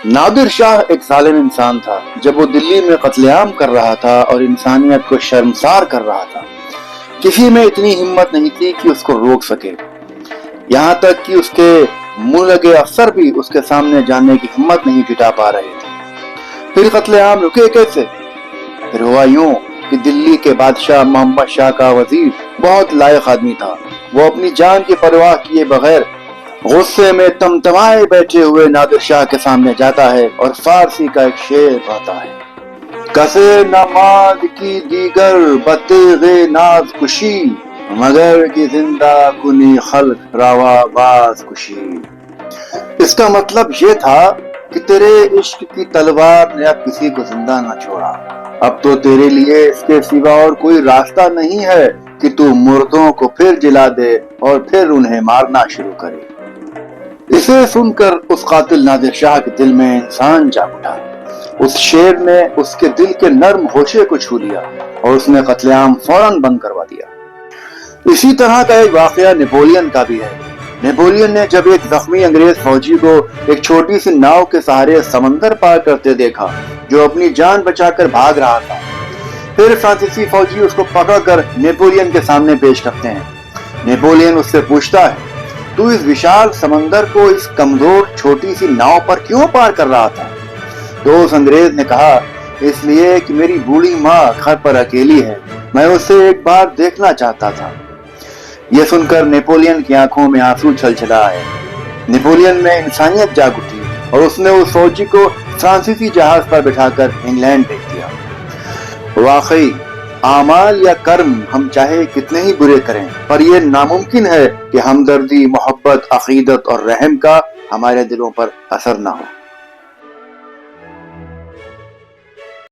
نادر شاہ ایک ظالم انسان تھا. جب وہ دلی میں قتل عام کر رہا تھا اور انسانیت کو شرمسار کر رہا تھا، کسی میں اتنی ہمت نہیں تھی کہ اس کو روک سکے. یہاں تک کہ اس کے منہ لگے افسر بھی اس کے سامنے جانے کی ہمت نہیں جٹا پا رہے تھے. پھر قتل عام رکے کیسے؟ پھر ہوا یوں کہ دلی کے بادشاہ محمد شاہ کا وزیر بہت لائق آدمی تھا. وہ اپنی جان کی پرواہ کیے بغیر غصے میں تمتمائے بیٹھے ہوئے نادر شاہ کے سامنے جاتا ہے اور فارسی کا ایک شعر پڑھتا ہے: کسے نماز کی دیگر بتیغ ناز کشی، مگر کی زندہ کنی خلق روا باز کشی. اس کا مطلب یہ تھا کہ تیرے عشق کی تلوار نے اب کسی کو زندہ نہ چھوڑا. اب تو تیرے لیے اس کے سوا اور کوئی راستہ نہیں ہے کہ تو مردوں کو پھر جلا دے اور پھر انہیں مارنا شروع کرے. اسے سن کر اس قاتل نادر شاہ کے دل میں انسان جاگ اٹھا. اس شیر نے اس کے دل کے نرم ہوشے کو چھو لیا اور اس نے قتل عام فوراً بند کروا دیا. اسی طرح کا ایک واقعہ نیپولین کا بھی ہے. نیپولین نے جب ایک زخمی انگریز فوجی کو ایک چھوٹی سی ناؤ کے سہارے سمندر پار کرتے دیکھا جو اپنی جان بچا کر بھاگ رہا تھا، پھر فرانسیسی فوجی اس کو پکڑ کر نیپولین کے سامنے پیش کرتے ہیں. نیپولین اس سے پوچھتا ہے: تو اس وشال سمندر کو اس کمزور چھوٹی سی ناؤ پر کیوں پار کر رہا تھا؟ تو اس انگریز نے کہا: اس لیے کہ میری بوڑھی ماں گھر پر اکیلی ہے، میں اسے ایک بار دیکھنا چاہتا تھا. یہ سن کر نیپولین کی آنکھوں میں آنسو چھلچلا آئے. نیپولین میں انسانیت جاگ اٹھی اور اس نے اس فوجی کو فرانسیسی جہاز پر بٹھا کر انگلینڈ بھیج دیا. واقعی اعمال یا کرم ہم چاہے کتنے ہی برے کریں، پر یہ ناممکن ہے کہ ہمدردی، محبت، عقیدت اور رحم کا ہمارے دلوں پر اثر نہ ہو.